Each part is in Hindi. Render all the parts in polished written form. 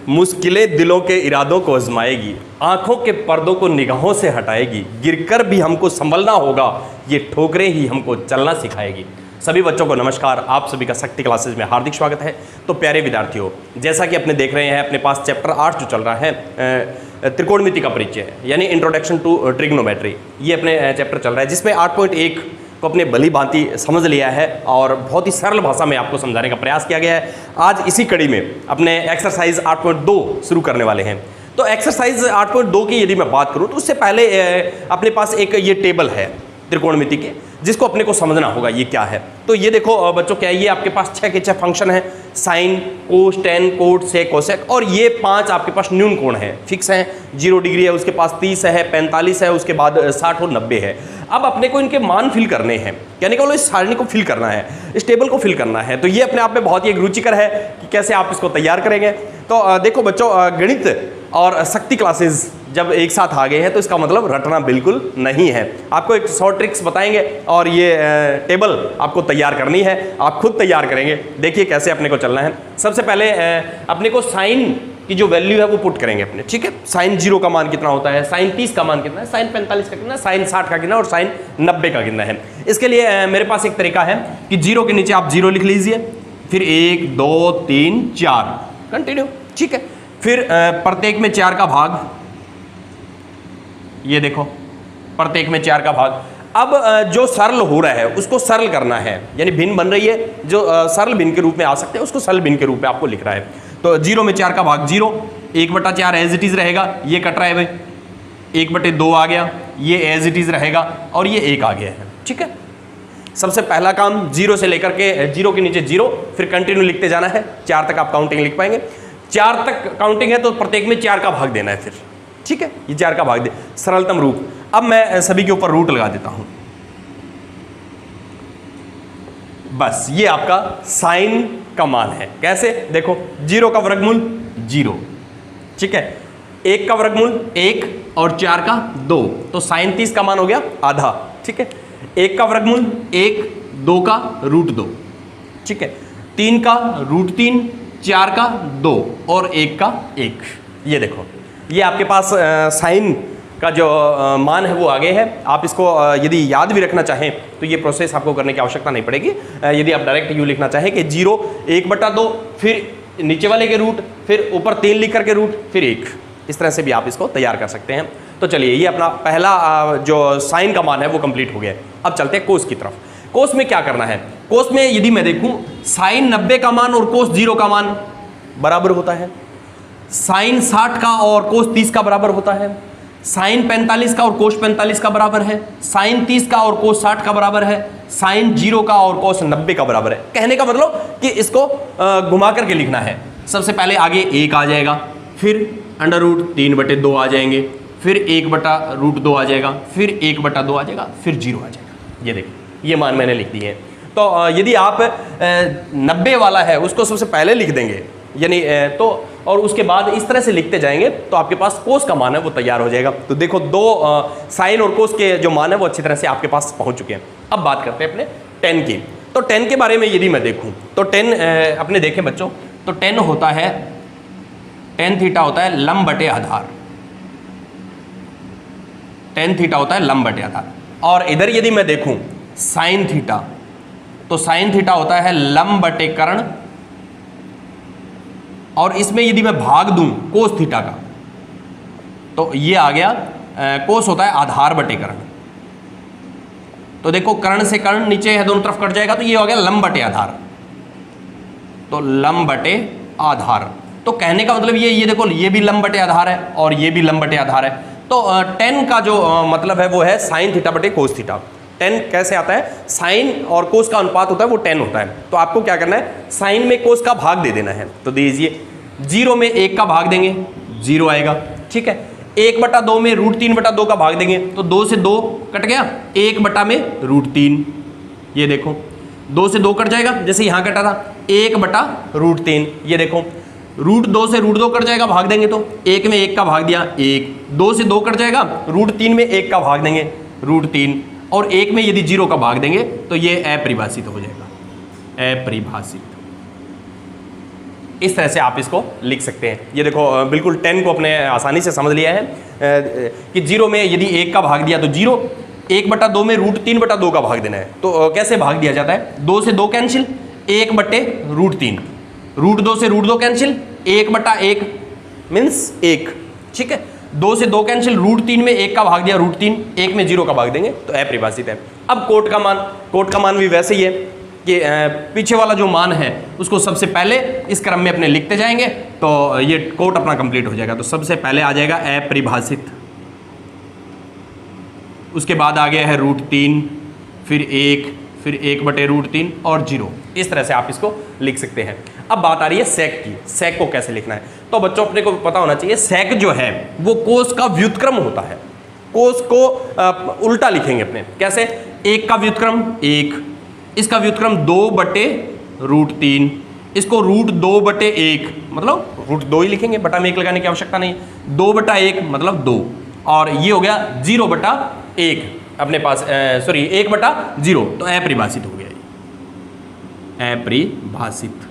मुश्किलें दिलों के इरादों को आजमाएगी, आंखों के पर्दों को निगाहों से हटाएगी, गिरकर भी हमको संभलना होगा, ये ठोकरें ही हमको चलना सिखाएगी। सभी बच्चों को नमस्कार, आप सभी का शक्ति क्लासेस में हार्दिक स्वागत है। तो प्यारे विद्यार्थियों, जैसा कि अपने देख रहे हैं अपने पास चैप्टर 8 जो चल रहा है त्रिकोणमिति का परिचय यानी इंट्रोडक्शन टू ट्रिग्नोमेट्री, ये अपने चैप्टर चल रहा है जिसमें 8.1 को अपने भली भांति समझ लिया है और बहुत ही सरल भाषा में आपको समझाने का प्रयास किया गया है। आज इसी कड़ी में अपने एक्सरसाइज 8.2 शुरू करने वाले हैं। तो एक्सरसाइज 8.2 की यदि मैं बात करूं तो उससे पहले अपने पास एक ये टेबल है त्रिकोणमिति के, जिसको अपने को समझना होगा ये क्या है। तो ये देखो बच्चों, क्या ये आपके पास 6 के 6 फंक्शन है, साइन, कोस, टेन, कोट, सेक, कोसेक, और ये 5 आपके पास न्यून कोण है, फिक्स हैं। 0 डिग्री है, उसके पास 30 है, 45 है, उसके बाद 60 और 90 है। अब अपने को इनके मान फिल करने हैं, यानी कि इस सारणी को फिल करना है, इस टेबल को फिल करना है। तो ये अपने आप में बहुत ही एक रुचिकर है कि कैसे आप इसको तैयार करेंगे। तो देखो बच्चों, गणित और शक्ति क्लासेस जब एक साथ आ गए हैं तो इसका मतलब रटना बिल्कुल नहीं है। आपको एक 100 ट्रिक्स बताएंगे और ये टेबल आपको तैयार करनी है, आप खुद तैयार करेंगे। देखिए कैसे अपने को चलना है। सबसे पहले अपने को साइन की जो वैल्यू है वो पुट करेंगे अपने, ठीक है। साइन 0 का मान कितना होता है, साइन 30 का मान कितना है, साइन 45 का कितना है, साइन 60 का कितना और साइन 90 का कितना है। इसके लिए मेरे पास एक तरीका है कि 0 के नीचे आप 0 लिख लीजिए, फिर 1 2 3 4 कंटिन्यू, ठीक है। फिर प्रत्येक में 4 का भाग, ये देखो प्रत्येक में 4 का भाग। अब जो सरल हो रहा है उसको सरल करना है, यानी भिन्न बन रही है, जो सरल भिन्न के रूप में आ सकते हैं उसको सरल भिन्न के रूप में आपको लिख रहा है। तो 0 में 4 का भाग 0, 1/4 एज इट इज रहेगा, ये कट रहा है भाई, 1/2 आ गया, ये एज इट इज रहेगा और ये 1 आ गया है, ठीक है। सबसे पहला काम 0 से लेकर के 0 के नीचे 0, फिर कंटिन्यू लिखते जाना है, 4 तक आप काउंटिंग लिख पाएंगे। 4 तक काउंटिंग है तो प्रत्येक में 4 का भाग देना है फिर, ठीक है। ये 4 का भाग दे, सरलतम रूप। अब मैं सभी के ऊपर रूट लगा देता हूं, बस ये आपका साइन का मान है। कैसे देखो, 0 का वर्गमूल 0, ठीक है, 1 का वर्गमूल 1 और 4 का 2, तो साइन 30 का मान हो गया आधा, ठीक है। 1 का वर्गमूल 1, 2 का √2, ठीक है, 3 का √3, 4 का 2 और 1 का 1। ये देखो, ये आपके पास साइन का जो मान है वो आगे है। आप इसको यदि याद भी रखना चाहें तो ये प्रोसेस आपको करने की आवश्यकता नहीं पड़ेगी। यदि आप डायरेक्ट यूँ लिखना चाहें कि 0 1/2, फिर नीचे वाले के रूट, फिर ऊपर 3 लिख करके रूट, फिर 1, इस तरह से भी आप इसको तैयार कर सकते हैं। तो चलिए, ये अपना पहला जो साइन का मान है वो कंप्लीट हो गया है। अब चलते हैं कोस की तरफ। कोस में क्या करना है, कोस में यदि मैं देखूँ साइन 90 का मान और कोस 0 का मान बराबर होता है, साइन 60 का और कोस 30 का बराबर होता है, साइन 45 का और कोस 45 का बराबर है, साइन 30 का और कोस 60 का बराबर है, साइन 0 का और कोस 90 का बराबर है। कहने का मतलब कि इसको घुमा करके लिखना है। सबसे पहले आगे 1 आ जाएगा, फिर √3/2 आ जाएंगे, फिर 1/√2 आ जाएगा, फिर 1/2 आ जाएगा, फिर 0 आ जाएगा। ये देखिए, ये मान मैंने लिख दिए हैं। तो यदि आप 90 वाला है उसको सबसे पहले लिख देंगे, यानी तो और उसके बाद इस तरह से लिखते जाएंगे तो आपके पास कोस का मान है वो तैयार हो जाएगा। तो देखो, 2 साइन और कोस के जो मान है वो अच्छी तरह से आपके पास पहुंच चुके हैं। अब बात करते हैं अपने टेन की। तो टेन के बारे में यदि मैं देखूं तो टेन अपने देखें बच्चों, तो टेन होता है, टेन थीटा होता है लंब बटे आधार, टेन थीटा होता है लंब बटे आधार। और इधर यदि मैं देखूं साइन थीटा, तो साइन थीटा होता है लंब बटे कर्ण, और इसमें यदि मैं भाग दूं कोस थीटा का तो ये आ गया कोस होता है आधार बटे कर्ण। तो देखो, कर्ण से कर्ण नीचे है, दोनों तरफ कट जाएगा, तो ये हो गया लंब बटे आधार, तो लंब बटे आधार। तो कहने का मतलब ये देखो, ये भी लंब बटे आधार है और ये भी लंब बटे आधार है। तो टेन का जो मतलब है वो है साइन थीटा बटे कोस थीटा। टेन कैसे आता है, साइन और कोस का अनुपात होता है वो 10 होता है। तो आपको क्या करना है, साइन में कोस का भाग दे देना है। तो दीजिए, 0 में 1 का भाग देंगे, 0 आएगा, ठीक है। 1/2 में √3/2 का भाग देंगे तो 2 से 2 कट गया, 1 में √3, ये देखो 2 से 2 कट जाएगा, जैसे यहाँ कटा था 1/√3। ये देखो, √2 से √2 कट जाएगा, भाग देंगे तो 1 में 1 का भाग दिया 1, 2 से 2 कट जाएगा, √3 में 1 का भाग देंगे √3, और 1 में यदि 0 का भाग देंगे तो ये अपरिभाषित हो जाएगा, अपरिभाषित। इस तरह से आप इसको लिख सकते हैं। ये देखो बिल्कुल 10 को अपने आसानी से समझ लिया है कि 0 में यदि 1 का भाग दिया तो 0, 1/2 में √3/2 का भाग देना है। तो कैसे भाग दिया जाता है, 2 से 2 कैंसिल, 1/√3, √2 से √2 कैंसिल, 1/1 मीन्स 1, ठीक है। 2 से 2 कैंसिल, √3 में 1 का भाग दिया √3, 1 में 0 का भाग देंगे तो अपरिभाषित है। अब कोट का मान भी वैसे ही है कि पीछे वाला जो मान है उसको सबसे पहले इस क्रम में अपने लिखते जाएंगे तो ये कोट अपना कंप्लीट हो जाएगा। तो सबसे पहले आ जाएगा अपरिभाषित, उसके बाद आ गया है √3, फिर 1, फिर 1/√3 और 0। इस तरह से आप इसको लिख सकते हैं। अब बात आ रही है सेक की, सेक को कैसे लिखना है। तो बच्चों अपने को पता होना चाहिए सेक जो है वो कोस का व्युत्क्रम होता है। कोस को उल्टा लिखेंगे अपने, कैसे, 1 का व्युत्क्रम 1, इसका व्युत्क्रम 2/√3, इसको √2/1 मतलब √2 ही लिखेंगे, बटा में 1 लगाने की आवश्यकता नहीं, 2/1 मतलब 2, और ये हो गया 0/1 अपने पास, सॉरी 1/0, तो अपरिभाषित हो गया ये, अपरिभाषित।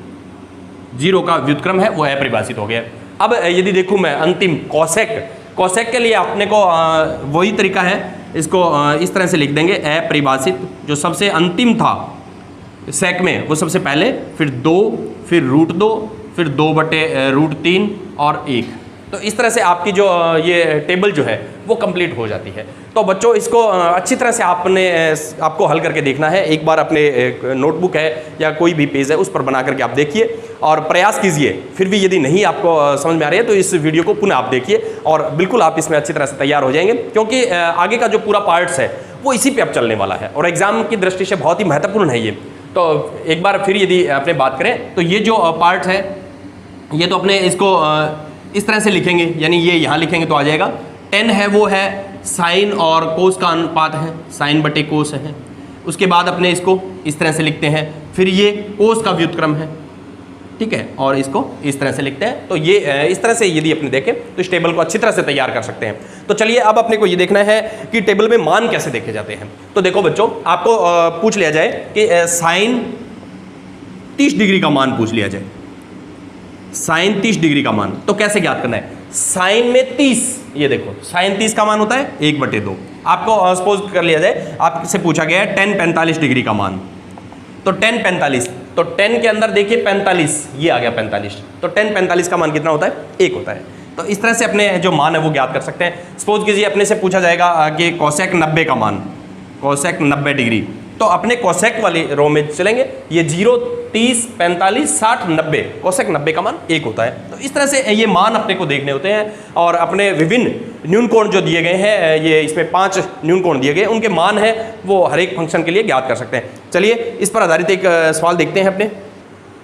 0 का व्युत्क्रम है वो अपरिभाषित हो गया। अब यदि देखूं मैं अंतिम कौसेक के लिए अपने को वही तरीका है, इसको इस तरह से लिख देंगे, अपरिभाषित जो सबसे अंतिम था सेक में वो सबसे पहले, फिर 2, फिर √2, फिर 2/√3 और 1। तो इस तरह से आपकी जो ये टेबल जो है वो कंप्लीट हो जाती है। तो बच्चों इसको अच्छी तरह से आपको हल करके देखना है। एक बार अपने नोटबुक है या कोई भी पेज है उस पर बना करके आप देखिए और प्रयास कीजिए। फिर भी यदि नहीं आपको समझ में आ रही है तो इस वीडियो को पुनः आप देखिए और बिल्कुल आप इसमें अच्छी तरह से तैयार हो जाएंगे, क्योंकि आगे का जो पूरा पार्ट्स है वो इसी पे अब चलने वाला है और एग्जाम की दृष्टि से बहुत ही महत्वपूर्ण है ये। तो एक बार फिर यदि अपने बात करें तो ये जो पार्ट है ये तो अपने इसको इस तरह से लिखेंगे, यानी ये यहाँ लिखेंगे तो आ जाएगा 10 है वो है साइन और कोस का अनुपात है, sin/कोस है। उसके बाद अपने इसको इस तरह से लिखते हैं, फिर ये कोस का व्युत्क्रम है, ठीक है, और इसको इस तरह से लिखते हैं। तो ये इस तरह से यदि अपने देखें तो इस टेबल को अच्छी तरह से तैयार कर सकते हैं। तो चलिए अब अपने को ये देखना है कि टेबल में मान कैसे देखे जाते हैं। तो देखो बच्चों, आपको पूछ लिया जाए कि साइन 30 डिग्री का मान पूछ लिया जाए, साइन 30 डिग्री का मान, तो कैसे ज्ञात करना है। साइन में 30, ये देखो साइन 30 का मान होता है 1/2। आपको सपोज कर लिया जाए आपसे पूछा गया है tan 45 डिग्री का मान, तो tan 45, तो 10 के अंदर देखिए 45, ये आ गया 45, तो tan 45 का मान कितना होता है, 1 होता है। तो इस तरह से अपने जो मान है वो ज्ञात कर सकते हैं। सपोज कीजिए अपने से पूछा जाएगा कि कोसेक 90 का मान, कोसेक 90 डिग्री, तो अपने कोसेक वाली रो में चलेंगे, ये 0, 30, 45, 60, 90, कोसेक 90 का मान 1 होता है। तो इस तरह से ये मान अपने को देखने होते हैं और अपने विभिन्न न्यून कोण जो दिए गए हैं, ये इसमें 5 न्यून कोण दिए गए, उनके मान है वो हर एक फंक्शन के लिए ज्ञात कर सकते हैं। चलिए इस पर आधारित एक सवाल देखते हैं अपने।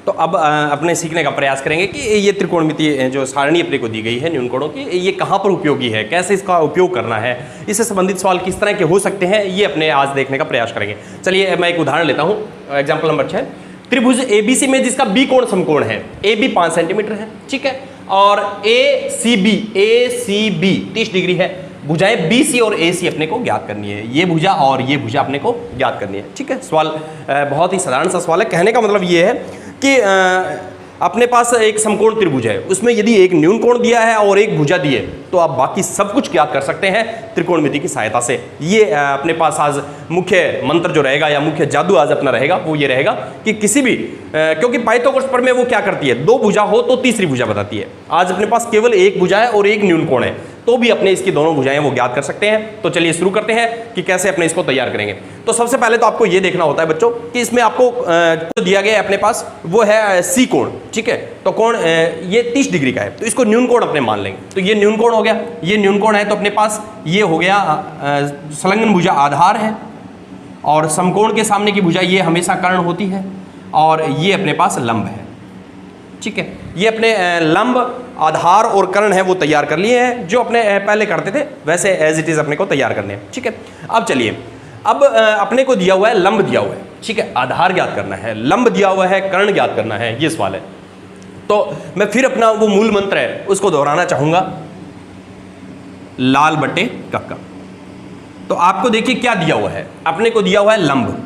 तो अब अपने सीखने का प्रयास करेंगे कि ये त्रिकोणमितीय जो सारणी अपने को दी गई है न्यून कोणों की, ये कहाँ पर उपयोगी है, कैसे इसका उपयोग करना है, इससे संबंधित सवाल किस तरह के हो सकते हैं, ये अपने आज देखने का प्रयास करेंगे। चलिए मैं एक उदाहरण लेता हूँ, एग्जाम्पल नंबर 6। त्रिभुज ABC में जिसका B कोण समकोण है, AB 5 सेंटीमीटर है, ठीक है, और ACB 30 डिग्री है। भुजाएं BC और AC अपने को ज्ञात करनी है, ये भुजा और ये भुजा अपने को ज्ञात करनी है, ठीक है। सवाल बहुत ही साधारण सा सवाल है। कहने का मतलब ये है कि अपने पास एक समकोण त्रिभुज है, उसमें यदि एक न्यून कोण दिया है और एक भुजा दी है तो आप बाकी सब कुछ ज्ञात कर सकते हैं त्रिकोणमिति की सहायता से। ये अपने पास आज मुख्य मंत्र जो रहेगा या मुख्य जादू आज अपना रहेगा वो ये रहेगा कि किसी भी क्योंकि पाइथागोरस प्रमेय में वो क्या करती है, 2 भुजा हो तो तीसरी भुजा बताती है। आज अपने पास केवल एक भुजा है और एक न्यून कोण है, तो भी अपने इसकी दोनों भुजाएं वो ज्ञात कर सकते हैं। तो चलिए शुरू करते हैं कि कैसे अपने इसको तैयार करेंगे। तो सबसे पहले तो आपको ये देखना होता है बच्चों कि इसमें आपको जो दिया गया है अपने पास वो है C कोण, ठीक है। तो कोण ये 30 डिग्री का है, तो इसको न्यून कोण अपने मान लेंगे। तो ये न्यून कोण हो गया, ये न्यून कोण है, तो अपने पास ये हो गया संलग्न भुजा आधार है और समकोण के सामने की भुजा ये हमेशा कर्ण होती है और ये अपने पास लंब है, ठीक है। ये अपने लंब, आधार और कर्ण है वो तैयार कर लिए हैं, जो अपने पहले करते थे वैसे एज इट इज अपने को तैयार करने हैं, ठीक है। अब चलिए, अब अपने को दिया हुआ है लंब दिया हुआ है, ठीक है, आधार ज्ञात करना है, लंब दिया हुआ है, कर्ण ज्ञात करना है, ये सवाल है। तो मैं फिर अपना वो मूल मंत्र है उसको दोहराना चाहूंगा, लाल बटे कक्का। तो आपको देखिए क्या दिया हुआ है, अपने को दिया हुआ है लंब,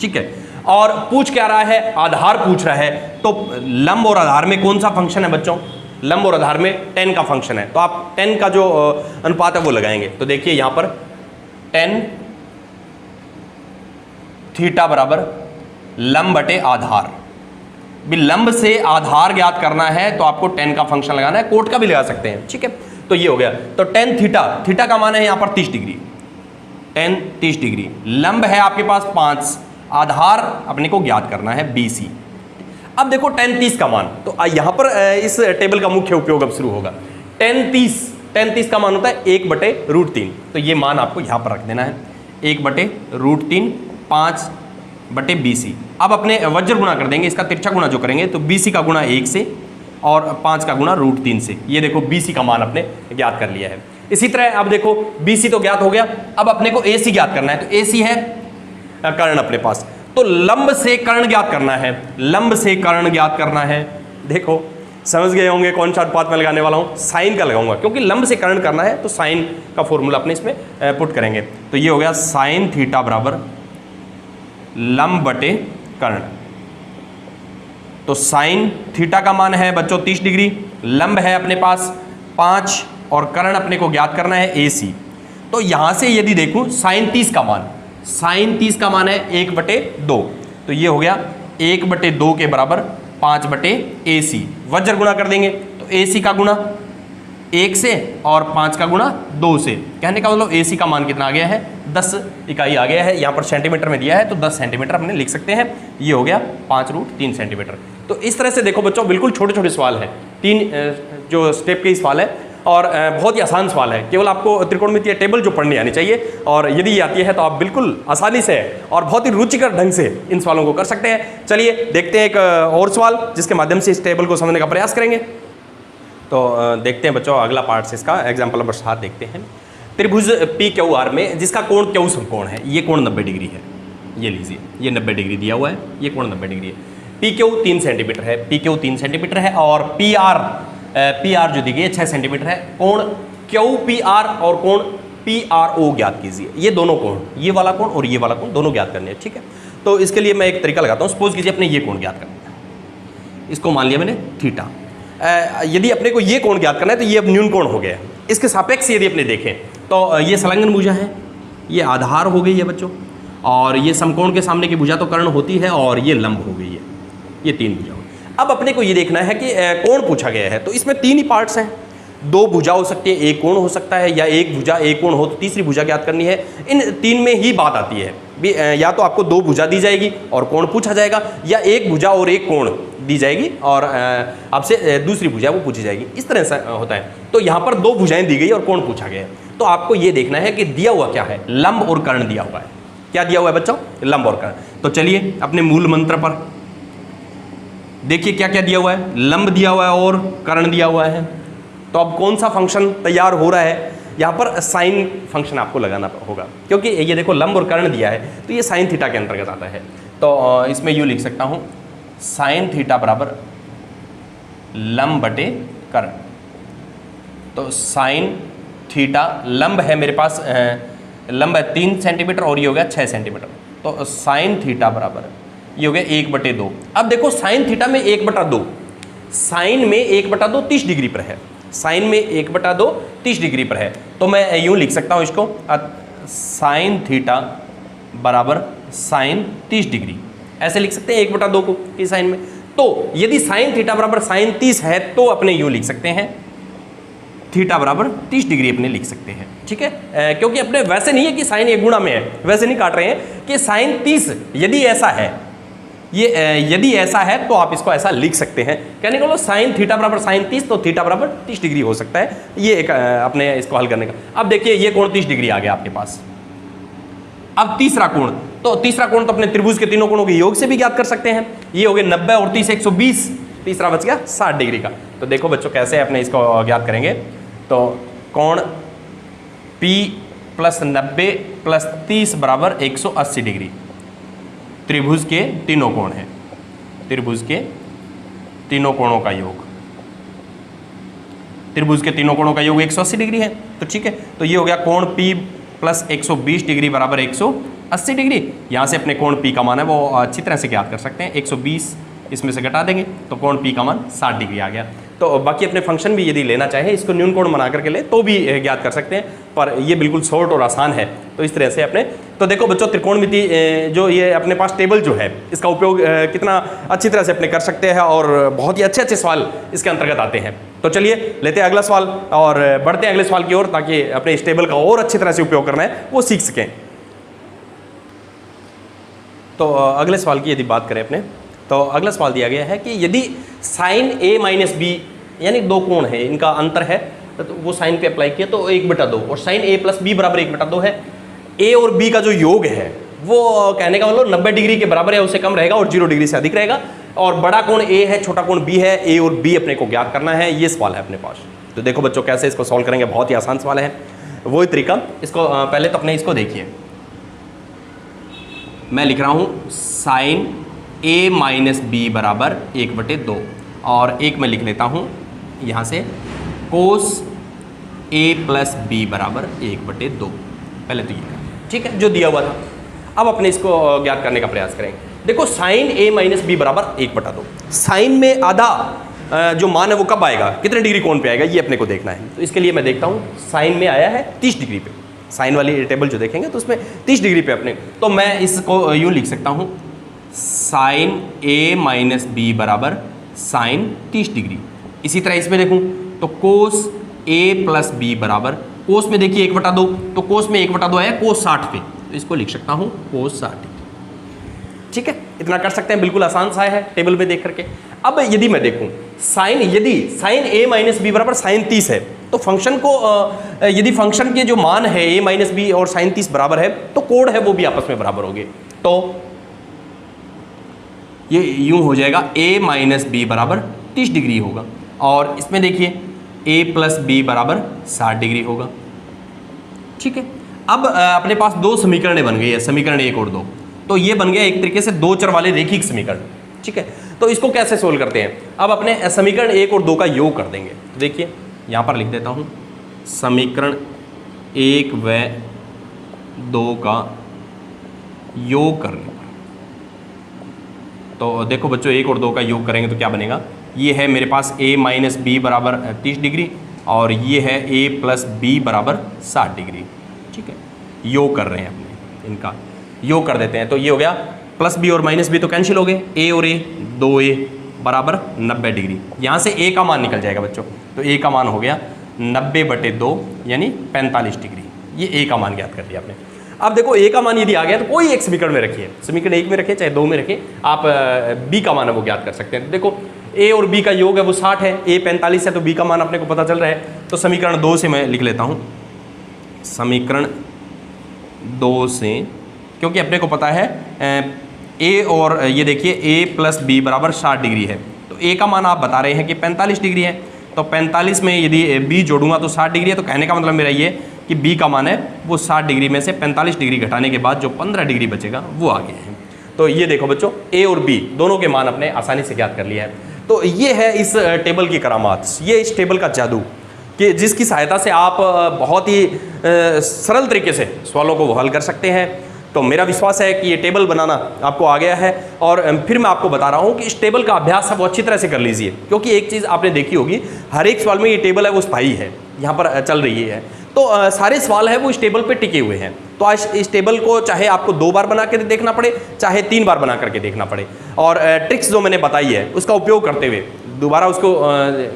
ठीक है। और पूछ क्या रहा है, आधार पूछ रहा है। तो लंब और आधार में कौन सा फंक्शन है बच्चों, लंब और आधार में tan का फंक्शन है, तो आप tan का जो अनुपात है वो लगाएंगे। तो देखिए यहां पर tan थीटा बराबर लंब बटे आधार, भी लंब से आधार ज्ञात करना है तो आपको tan का फंक्शन लगाना है, कोट का भी लगा सकते हैं, ठीक है। तो ये हो गया। तो tan थीटा, थीटा का मान है यहां पर 30 डिग्री, tan 30 डिग्री, लंब है आपके पास 5, आधार अपने को ज्ञात करना है BC। अब देखो tan 30 का मान, तो यहां पर इस टेबल का मुख्य उपयोग अब शुरू होगा। tan 30 का मान होता है 1/√3, तो ये मान आपको यहां पर रख देना है 1/√3, 5/BC। अब अपने वज्र गुणा कर देंगे, इसका तिरछा गुणा जो करेंगे तो BC का गुणा 1 से और 5 का गुणा √3 से। ये देखो BC का मान अपने ज्ञात कर लिया है। इसी तरह अब देखो BC तो ज्ञात हो गया, अब अपने को AC ज्ञात करना है। तो AC है कर्ण अपने पास, तो लंब से कर्ण ज्ञात करना है, लंब से कर्ण ज्ञात करना है। देखो समझ गए होंगे कौन सा अनुपात में लगाने वाला हूं, साइन का लगाऊंगा, क्योंकि लंब से कर्ण करना है तो साइन का फॉर्मूला अपने इसमें पुट करेंगे। तो ये हो गया साइन थीटा बराबर लंब बटे कर्ण। तो साइन थीटा का मान है बच्चों 30 डिग्री, लंब है अपने पास 5 और कर्ण अपने को ज्ञात करना है AC। तो यहां से यदि देखूं साइन 30 का मान, साइन 30 का मान है 1/2, तो ये हो गया 1/2 के बराबर 5/AC। वज्र गुणा कर देंगे तो AC का गुणा 1 से और 5 का गुणा 2 से, कहने का मतलब AC का मान कितना आ गया है 10 इकाई आ गया है। यहाँ पर सेंटीमीटर में दिया है तो 10 सेंटीमीटर अपने लिख सकते हैं। ये हो गया 5√3 सेंटीमीटर। तो इस तरह से देखो बच्चों बिल्कुल छोटे छोटे सवाल है, 3 जो स्टेप के सवाल है और बहुत ही आसान सवाल है। केवल आपको त्रिकोणमितीय टेबल जो पढ़नी आनी चाहिए, और यदि ये आती है तो आप बिल्कुल आसानी से और बहुत ही रुचिकर ढंग से इन सवालों को कर सकते हैं। चलिए देखते हैं एक और सवाल जिसके माध्यम से इस टेबल को समझने का प्रयास करेंगे। तो देखते हैं बच्चों अगला पार्ट से इसका एग्जाम्पल नंबर 7 देखते हैं। त्रिभुज PQR में जिसका कोण क्यू समकोण है, ये कोण 90 डिग्री है। ये लीजिए ये 90 डिग्री दिया हुआ है, ये कोण 90 डिग्री है। PQ 3 सेंटीमीटर है, PQ 3 सेंटीमीटर है और PR जो दी गई है 6 सेंटीमीटर है। कोण QPR और कोण PRO ज्ञात कीजिए। ये दोनों कोण, ये वाला कोण और ये वाला कोण दोनों ज्ञात करने हैं, ठीक है। तो इसके लिए मैं एक तरीका लगाता हूँ। सपोज कीजिए अपने ये कोण ज्ञात करना है, इसको मान लिया मैंने थीटा। यदि अपने को ये कोण ज्ञात करना है तो ये अब न्यून कोण हो गया है। इसके सापेक्ष यदि अपने देखें तो ये संलग्न भुजा है, ये आधार हो गई है बच्चों, और ये समकोण के सामने की भुजा तो कर्ण होती है और ये लंब हो गई है, ये 3 भुजा। अब अपने को ये देखना है कि कोण पूछा गया है तो इसमें 3 ही पार्ट्स हैं। 2 भुजा हो सकती है, एक कोण हो सकता है, या एक भुजा एक कोण हो तो तीसरी भुजा ज्ञात करनी है। इन 3 में ही बात आती है, या तो आपको 2 भुजा दी जाएगी और कोण पूछा जाएगा, या एक भुजा और एक कोण दी जाएगी और आपसे दूसरी भुजा वो पूछी जाएगी। इस तरह से होता है। तो यहाँ पर 2 भुजाएं दी गई और कोण पूछा गया है। तो आपको ये देखना है कि दिया हुआ क्या है, लंब और कर्ण दिया हुआ है। क्या दिया हुआ है बच्चों, लंब और कर्ण। तो चलिए अपने मूल मंत्र पर देखिए क्या क्या दिया हुआ है, लंब दिया हुआ है और कर्ण दिया हुआ है। तो अब कौन सा फंक्शन तैयार हो रहा है, यहाँ पर साइन फंक्शन आपको लगाना होगा, क्योंकि ये देखो लंब और कर्ण दिया है तो ये साइन थीटा के अंतर्गत आता है। तो इसमें यूँ लिख सकता हूँ साइन थीटा बराबर लंब बटे कर्ण। तो साइन थीटा लंब है मेरे पास, लंब है 3 सेंटीमीटर और ये हो गया 6 सेंटीमीटर। तो साइन थीटा बराबर ये हो गया 1/2। अब देखो साइन थीटा में 1/2, साइन में 1/2 30 डिग्री पर है, साइन में 1/2 30 डिग्री पर है। तो मैं यूँ लिख सकता हूँ इसको साइन थीटा बराबर साइन 30 डिग्री, ऐसे लिख सकते हैं 1/2 को कि साइन में। तो यदि साइन थीटा बराबर साइन 30 है तो अपने यूँ लिख सकते हैं थीटा बराबर 30 डिग्री अपने लिख सकते हैं, ठीक है। क्योंकि अपने वैसे नहीं है कि साइन 1 गुणा में है, वैसे नहीं काट रहे हैं कि साइन 30 यदि ऐसा है, ये यदि ऐसा है तो आप इसको ऐसा लिख सकते हैं। कहने को साइन थीटा बराबर साइन 30 तो थीटा बराबर 30 डिग्री हो सकता है। ये एक अपने इसको हल करने का। अब देखिए ये कोण 30 डिग्री आ गया आपके पास। अब तीसरा कोण, तो तीसरा कोण तो अपने त्रिभुज के तीनों कोणों के योग से भी ज्ञात कर सकते हैं। ये हो गए 90 और 30 120, तीसरा बच गया 60 डिग्री का। तो देखो बच्चों कैसे अपने इसको ज्ञात करेंगे। तो कोण P + 90 + 30 बराबर 180 डिग्री। त्रिभुज के तीनों कोण हैं, त्रिभुज के तीनों कोणों का योग, त्रिभुज के तीनों कोणों का योग 180 डिग्री है। तो ठीक है, तो ये हो गया कोण P + 120 डिग्री बराबर 180 80 डिग्री। यहाँ से अपने कोण P का मान है वो अच्छी तरह से ज्ञात कर सकते हैं। 120 इसमें से घटा देंगे तो कोण P का मान 60 डिग्री आ गया। तो बाकी अपने फंक्शन भी यदि लेना चाहे इसको न्यून कोण बना करके ले तो भी ज्ञात कर सकते हैं, पर ये बिल्कुल शॉर्ट और आसान है। तो इस तरह से अपने तो देखो बच्चों त्रिकोणमिति जो ये अपने पास टेबल जो है इसका उपयोग कितना अच्छी तरह से अपने कर सकते हैं और बहुत ही अच्छे अच्छे सवाल इसके अंतर्गत आते हैं। तो चलिए लेते हैं अगला सवाल और बढ़ते हैं अगले सवाल की ओर, ताकि अपने इस टेबल का और अच्छी तरह से उपयोग करना है वो सीख सकें। तो अगले सवाल की यदि बात करें अपने, तो अगला सवाल दिया गया है कि यदि साइन A माइनस बी यानी दो कोण है इनका अंतर है तो वो साइन पे अप्लाई किया तो 1/2 और साइन A प्लस बी बराबर 1/2 है। A और B का जो योग है वो कहने का मतलब 90 डिग्री के बराबर है, उससे कम रहेगा और 0 डिग्री से अधिक रहेगा। और बड़ा कोण A है, छोटा कोण B है। A और B अपने को ज्ञात करना है, ये सवाल है अपने पास। तो देखो बच्चों कैसे इसको सॉल्व करेंगे, बहुत ही आसान सवाल है। वही तरीका इसको पहले तो अपने इसको देखिए, मैं लिख रहा हूँ साइन A माइनस बी बराबर 1/2 और एक मैं लिख लेता हूँ यहाँ से कोस A प्लस बी बराबर 1/2। पहले तो ये ठीक है जो दिया हुआ था। अब अपने इसको ज्ञात करने का प्रयास करेंगे। देखो साइन A माइनस बी बराबर 1/2, साइन में आधा जो मान है वो कब आएगा, कितने डिग्री कोण पे आएगा, ये अपने को देखना है। तो इसके लिए मैं देखता हूँ साइन में आया है 30 डिग्री पे, साइन वाली टेबल जो देखेंगे तो उसमें 30 डिग्री पे अपने, तो मैं इसको यूँ लिख सकता हूँ साइन A माइनस बी बराबर साइन 30 डिग्री। इसी तरह इसमें देखूँ तो कोस A प्लस बी बराबर, कोस में देखिए 1/2, तो कोस में 1/2 आया कोस 60 पे, तो इसको लिख सकता हूँ कोस 60 डिग्री। ठीक है, इतना कर सकते हैं, बिल्कुल आसान सा है टेबल में देख करके। अब यदि मैं देखूँ साइन, यदि साइन A माइनस बी बराबर साइन 30 है तो फंक्शन को यदि फंक्शन के जो मान है A माइनस बी और साइन 30 बराबर है तो कोण है वो भी आपस में बराबर होंगे। तो ये यूं हो जाएगा A माइनस बी बराबर 30 डिग्री होगा और इसमें देखिए A प्लस बी बराबर 60 डिग्री होगा। ठीक है, अब अपने पास दो समीकरण बन गई है, समीकरण 1 और 2। तो ये बन गया एक तरीके से दो चर वाले रेखिक समीकरण। ठीक है, तो इसको कैसे सोल्व करते हैं, अब अपने समीकरण 1 और 2 का योग कर देंगे। तो देखिए यहाँ पर लिख देता हूँ समीकरण 1 व 2 का योग करने पर, तो देखो बच्चों 1 और 2 का योग करेंगे तो क्या बनेगा, ये है मेरे पास A माइनस बी बराबर 30 डिग्री और ये है A प्लस बी बराबर 60 डिग्री। ठीक है, योग कर रहे हैं अपने, इनका योग कर देते हैं। तो ये हो गया प्लस बी और माइनस बी तो कैंसिल हो गए, A और A 2A बराबर 90 डिग्री। यहाँ से A का मान निकल जाएगा बच्चों, तो A का मान हो गया 90/2 यानी 45 डिग्री। ये A का मान ज्ञात कर लिया आपने। अब देखो A का मान यदि आ गया तो कोई एक समीकरण में रखिए, समीकरण 1 में रखिए चाहे 2 में रखिए, आप B का मान है वो ज्ञात कर सकते हैं। तो देखो A और B का योग है वो 60 है, A 45 है, तो B का मान अपने को पता चल रहा है। तो समीकरण 2 से मैं लिख लेता हूँ, समीकरण 2 से, क्योंकि अपने को पता है A और ये देखिए A प्लस बी बराबर 60 डिग्री है, तो A का मान आप बता रहे हैं कि 45 डिग्री है, तो 45 में यदि B जोड़ूंगा तो 60 डिग्री है। तो कहने का मतलब मेरा ये कि B का मान है वो 60 डिग्री में से 45 डिग्री घटाने के बाद जो 15 डिग्री बचेगा वो आ गया है। तो ये देखो बच्चों A और B दोनों के मान अपने आसानी से ज्ञात कर लिया है। तो ये है इस टेबल की करामात, ये इस टेबल का जादू कि जिसकी सहायता से आप बहुत ही सरल तरीके से सवालों को हल कर सकते हैं। तो मेरा विश्वास है कि ये टेबल बनाना आपको आ गया है और फिर मैं आपको बता रहा हूँ कि इस टेबल का अभ्यास आप अच्छी तरह से कर लीजिए, क्योंकि एक चीज़ आपने देखी होगी हर एक सवाल में ये टेबल है वो स्थायी है, यहाँ पर चल रही है। तो सारे सवाल है वो इस टेबल पे टिके हुए हैं। तो आज इस टेबल को चाहे आपको 2 बार बना के देखना पड़े चाहे 3 बार बना करके देखना पड़े, और ट्रिक्स जो मैंने बताई है उसका उपयोग करते हुए दोबारा उसको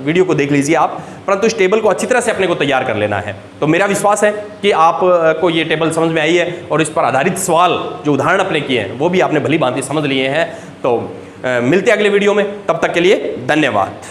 वीडियो को देख लीजिए आप, परंतु इस टेबल को अच्छी तरह से अपने को तैयार कर लेना है। तो मेरा विश्वास है कि आपको ये टेबल समझ में आई है और इस पर आधारित सवाल जो उदाहरण अपने किए हैं वो भी आपने भली भांति समझ लिए हैं। तो मिलते हैं अगले वीडियो में, तब तक के लिए धन्यवाद।